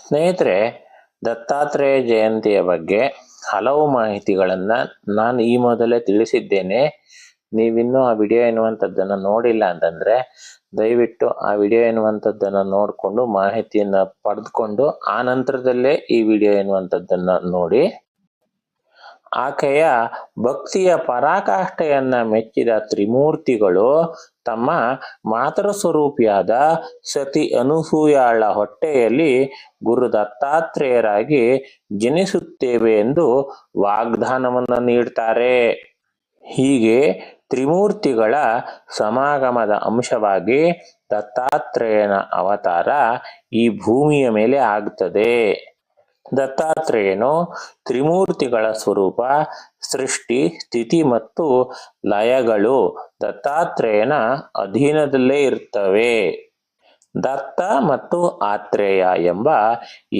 ಸ್ನೇಹಿತರೆ, ದತ್ತಾತ್ರೇಯ ಜಯಂತಿಯ ಬಗ್ಗೆ ಹಲವು ಮಾಹಿತಿಗಳನ್ನು ನಾನು ಈ ಮೊದಲೇ ತಿಳಿಸಿದ್ದೇನೆ. ನೀವಿನ್ನೂ ಆ ವಿಡಿಯೋ ಎನ್ನುವಂಥದ್ದನ್ನು ನೋಡಿಲ್ಲ ಅಂತಂದರೆ ದಯವಿಟ್ಟು ಆ ವಿಡಿಯೋ ಎನ್ನುವಂಥದ್ದನ್ನು ನೋಡಿಕೊಂಡು ಮಾಹಿತಿಯನ್ನು ಪಡೆದುಕೊಂಡು ಆ ನಂತರದಲ್ಲೇ ಈ ವಿಡಿಯೋ ಎನ್ನುವಂಥದ್ದನ್ನು ನೋಡಿ. ಆಕೆಯ ಭಕ್ತಿಯ ಪರಾಕಾಷ್ಠೆಯನ್ನ ಮೆಚ್ಚಿದ ತ್ರಿಮೂರ್ತಿಗಳು ತಮ್ಮ ಮಾತೃ ಸ್ವರೂಪಿಯಾದ ಸತಿ ಅನಸೂಯಾಳ ಹೊಟ್ಟೆಯಲ್ಲಿ ಗುರು ದತ್ತಾತ್ರೇಯರಾಗಿ ಜನಿಸುತ್ತೇವೆ ಎಂದು ವಾಗ್ದಾನವನ್ನು ನೀಡ್ತಾರೆ. ಹೀಗೆ ತ್ರಿಮೂರ್ತಿಗಳ ಸಮಾಗಮದ ಅಂಶವಾಗಿ ದತ್ತಾತ್ರೇಯನ ಅವತಾರ ಈ ಭೂಮಿಯ ಮೇಲೆ ಆಗುತ್ತದೆ. ದತ್ತಾತ್ರೇಯನು ತ್ರಿಮೂರ್ತಿಗಳ ಸ್ವರೂಪ. ಸೃಷ್ಟಿ, ಸ್ಥಿತಿ ಮತ್ತು ಲಯಗಳು ದತ್ತಾತ್ರೇಯನ ಅಧೀನದಲ್ಲೇ ಇರುತ್ತವೆ. ದತ್ತ ಮತ್ತು ಆತ್ರೇಯ ಎಂಬ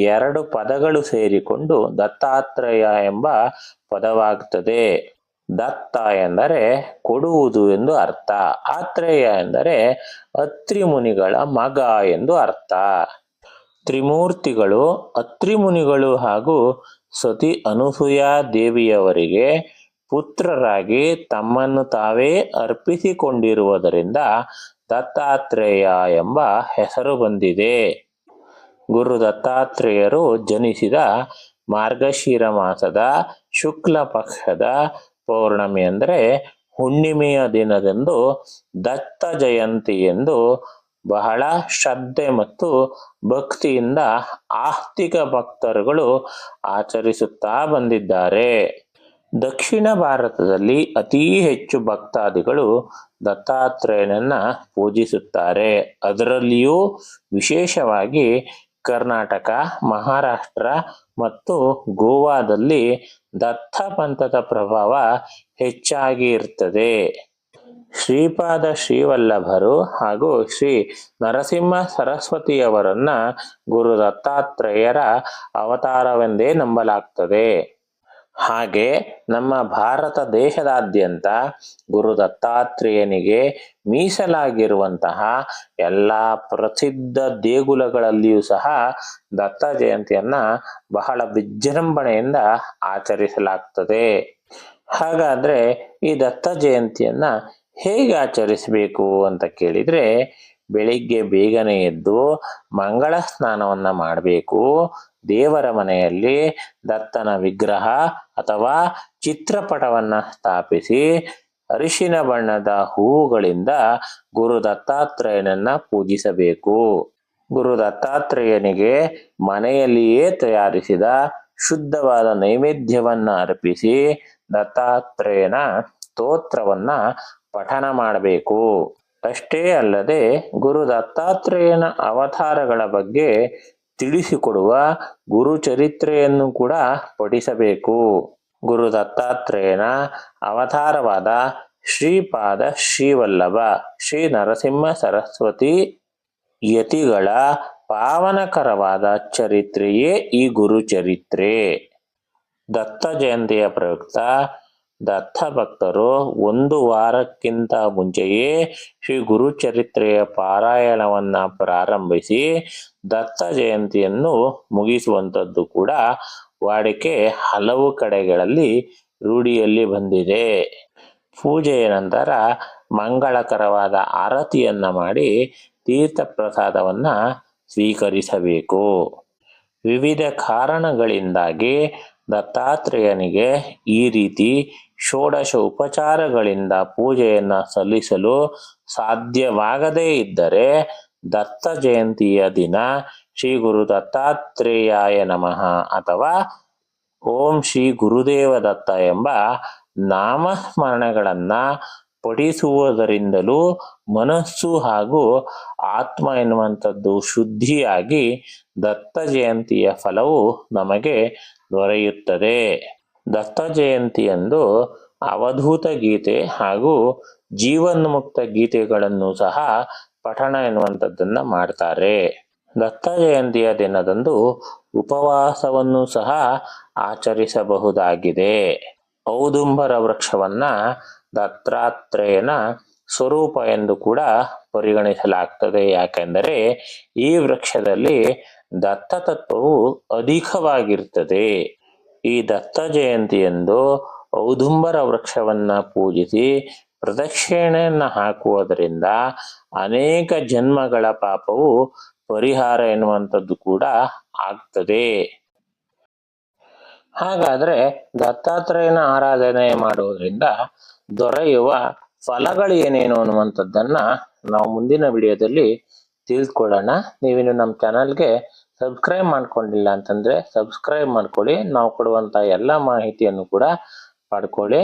ಎರಡು ಪದಗಳು ಸೇರಿಕೊಂಡು ದತ್ತಾತ್ರೇಯ ಎಂಬ ಪದವಾಗುತ್ತದೆ. ದತ್ತ ಎಂದರೆ ಕೊಡುವುದು ಎಂದು ಅರ್ಥ. ಆತ್ರೇಯ ಎಂದರೆ ಅತ್ರಿ ಮುನಿಗಳ ಮಗ ಎಂದು ಅರ್ಥ. ತ್ರಿಮೂರ್ತಿಗಳು ಅತ್ರಿ ಮುನಿಗಳು ಹಾಗೂ ಸತಿ ಅನಸೂಯ ದೇವಿಯವರಿಗೆ ಪುತ್ರರಾಗಿ ತಮ್ಮನ್ನು ತಾವೇ ಅರ್ಪಿಸಿಕೊಂಡಿರುವುದರಿಂದ ದತ್ತಾತ್ರೇಯ ಎಂಬ ಹೆಸರು ಬಂದಿದೆ. ಗುರು ದತ್ತಾತ್ರೇಯರು ಜನಿಸಿದ ಮಾರ್ಗಶಿರ ಮಾಸದ ಶುಕ್ಲ ಪಕ್ಷದ ಪೌರ್ಣಮಿ ಅಂದರೆ ಹುಣ್ಣಿಮೆಯ ದಿನದಂದು ದತ್ತ ಜಯಂತಿ ಎಂದು ಬಹಳ ಶ್ರದ್ಧೆ ಮತ್ತು ಭಕ್ತಿಯಿಂದ ಆಸ್ತಿಕ ಭಕ್ತರುಗಳು ಆಚರಿಸುತ್ತಾ ಬಂದಿದ್ದಾರೆ. ದಕ್ಷಿಣ ಭಾರತದಲ್ಲಿ ಅತೀ ಹೆಚ್ಚು ಭಕ್ತಾದಿಗಳು ದತ್ತಾತ್ರೇಯನನ್ನ ಪೂಜಿಸುತ್ತಾರೆ. ಅದರಲ್ಲಿಯೂ ವಿಶೇಷವಾಗಿ ಕರ್ನಾಟಕ, ಮಹಾರಾಷ್ಟ್ರ ಮತ್ತು ಗೋವಾದಲ್ಲಿ ದತ್ತ ಪಂಥದ ಪ್ರಭಾವ ಹೆಚ್ಚಾಗಿ ಇರ್ತದೆ. ಶ್ರೀಪಾದ ಶ್ರೀವಲ್ಲಭರು ಹಾಗೂ ಶ್ರೀ ನರಸಿಂಹ ಸರಸ್ವತಿಯವರನ್ನ ಗುರು ದತ್ತಾತ್ರೇಯರ ಅವತಾರವೆಂದೇ ನಂಬಲಾಗ್ತದೆ. ಹಾಗೆ ನಮ್ಮ ಭಾರತ ದೇಶದಾದ್ಯಂತ ಗುರು ದತ್ತಾತ್ರೇಯನಿಗೆ ಮೀಸಲಾಗಿರುವಂತಹ ಎಲ್ಲ ಪ್ರಸಿದ್ಧ ದೇಗುಲಗಳಲ್ಲಿಯೂ ಸಹ ದತ್ತ ಜಯಂತಿಯನ್ನ ಬಹಳ ವಿಜೃಂಭಣೆಯಿಂದ ಆಚರಿಸಲಾಗ್ತದೆ. ಹಾಗಾದ್ರೆ ಈ ದತ್ತ ಜಯಂತಿಯನ್ನ ಹೇಗೆ ಆಚರಿಸಬೇಕು ಅಂತ ಕೇಳಿದ್ರೆ, ಬೆಳಿಗ್ಗೆ ಬೇಗನೆ ಎದ್ದು ಮಂಗಳ ಸ್ನಾನವನ್ನ ಮಾಡಬೇಕು. ದೇವರ ಮನೆಯಲ್ಲಿ ದತ್ತನ ವಿಗ್ರಹ ಅಥವಾ ಚಿತ್ರಪಟವನ್ನ ಸ್ಥಾಪಿಸಿ ಅರಿಶಿನ ಬಣ್ಣದ ಹೂವುಗಳಿಂದ ಗುರು ದತ್ತಾತ್ರೇಯನನ್ನ ಪೂಜಿಸಬೇಕು. ಗುರು ದತ್ತಾತ್ರೇಯನಿಗೆ ಮನೆಯಲ್ಲಿಯೇ ತಯಾರಿಸಿದ ಶುದ್ಧವಾದ ನೈವೇದ್ಯವನ್ನ ಅರ್ಪಿಸಿ ದತ್ತಾತ್ರೇಯನ ಸ್ತೋತ್ರವನ್ನ ಪಠನ ಮಾಡಬೇಕು. ಅಷ್ಟೇ ಅಲ್ಲದೆ ಗುರು ದತ್ತಾತ್ರೇಯನ ಅವತಾರಗಳ ಬಗ್ಗೆ ತಿಳಿಸಿಕೊಡುವ ಗುರುಚರಿತ್ರೆಯನ್ನು ಕೂಡ ಪಠಿಸಬೇಕು. ಗುರು ದತ್ತಾತ್ರೇಯನ ಅವತಾರವಾದ ಶ್ರೀಪಾದ ಶ್ರೀವಲ್ಲಭ ಶ್ರೀ ನರಸಿಂಹ ಸರಸ್ವತಿ ಯತಿಗಳ ಪಾವನಕರವಾದ ಚರಿತ್ರೆಯೇ ಈ ಗುರುಚರಿತ್ರೆ. ದತ್ತ ಜಯಂತಿಯ ಪ್ರಯುಕ್ತ ದತ್ತ ಭಕ್ತರು ಒಂದು ವಾರಕ್ಕಿಂತ ಮುಂಚೆಯೇ ಶ್ರೀ ಗುರುಚರಿತ್ರೆಯ ಪಾರಾಯಣವನ್ನ ಪ್ರಾರಂಭಿಸಿ ದತ್ತ ಜಯಂತಿಯನ್ನು ಮುಗಿಸುವಂಥದ್ದು ಕೂಡ ವಾಡಿಕೆ ಹಲವು ಕಡೆಗಳಲ್ಲಿ ರೂಢಿಯಲ್ಲಿ ಬಂದಿದೆ. ಪೂಜೆಯ ನಂತರ ಮಂಗಳಕರವಾದ ಆರತಿಯನ್ನ ಮಾಡಿ ತೀರ್ಥ ಪ್ರಸಾದವನ್ನ ಸ್ವೀಕರಿಸಬೇಕು. ವಿವಿಧ ಕಾರಣಗಳಿಂದಾಗಿ ದತ್ತಾತ್ರೇಯನಿಗೆ ಈ ರೀತಿ ಷೋಡಶ ಉಪಚಾರಗಳಿಂದ ಪೂಜೆಯನ್ನ ಸಲ್ಲಿಸಲು ಸಾಧ್ಯವಾಗದೇ ಇದ್ದರೆ ದತ್ತ ಜಯಂತಿಯ ದಿನ ಶ್ರೀ ಗುರು ದತ್ತಾತ್ರೇಯಾಯ ನಮಃ ಅಥವಾ ಓಂ ಶ್ರೀ ಗುರುದೇವ ದತ್ತ ಎಂಬ ನಾಮಸ್ಮರಣೆಗಳನ್ನ ಪಠಿಸುವುದರಿಂದಲೂ ಮನಸ್ಸು ಹಾಗೂ ಆತ್ಮ ಎನ್ನುವಂಥದ್ದು ಶುದ್ಧಿಯಾಗಿ ದತ್ತ ಜಯಂತಿಯ ಫಲವು ನಮಗೆ ದೊರೆಯುತ್ತದೆ. ದತ್ತ ಜಯಂತಿಯಂದು ಅವಧೂತ ಗೀತೆ ಹಾಗೂ ಜೀವನ್ಮುಕ್ತ ಗೀತೆಗಳನ್ನು ಸಹ ಪಠಣ ಎನ್ನುವಂಥದ್ದನ್ನ ಮಾಡ್ತಾರೆ. ದತ್ತ ಜಯಂತಿಯ ದಿನದಂದು ಉಪವಾಸವನ್ನು ಸಹ ಆಚರಿಸಬಹುದಾಗಿದೆ. ಔದುಂಬರ ವೃಕ್ಷವನ್ನ ದತ್ತಾತ್ರೇಯನ ಸ್ವರೂಪ ಎಂದು ಕೂಡ ಪರಿಗಣಿಸಲಾಗ್ತದೆ. ಯಾಕೆಂದರೆ ಈ ವೃಕ್ಷದಲ್ಲಿ ದತ್ತತತ್ವವು ಅಧಿಕವಾಗಿರ್ತದೆ. ಈ ದತ್ತ ಜಯಂತಿಯಂದು ಔದುಂಬರ ವೃಕ್ಷವನ್ನ ಪೂಜಿಸಿ ಪ್ರದಕ್ಷಿಣೆಯನ್ನ ಹಾಕುವುದರಿಂದ ಅನೇಕ ಜನ್ಮಗಳ ಪಾಪವು ಪರಿಹಾರ ಎನ್ನುವಂಥದ್ದು ಕೂಡ ಆಗ್ತದೆ. ಹಾಗಾದ್ರೆ ದತ್ತಾತ್ರೇಯನ ಆರಾಧನೆ ಮಾಡುವುದರಿಂದ ದೊರೆಯುವ ಫಲಗಳು ಏನೇನು ಅನ್ನುವಂಥದ್ದನ್ನ ನಾವು ಮುಂದಿನ ವಿಡಿಯೋದಲ್ಲಿ ತಿಳ್ಕೊಳ್ಳೋಣ. ನೀವಿನ್ನು ನಮ್ಮ ಚಾನಲ್ಗೆ ಸಬ್ಸ್ಕ್ರೈಬ್ ಮಾಡ್ಕೊಂಡಿಲ್ಲ ಅಂತಂದ್ರೆ ಸಬ್ಸ್ಕ್ರೈಬ್ ಮಾಡ್ಕೊಳ್ಳಿ. ನಾವು ಕೊಡುವಂತ ಎಲ್ಲ ಮಾಹಿತಿಯನ್ನು ಕೂಡ ಪಡ್ಕೊಳ್ಳಿ.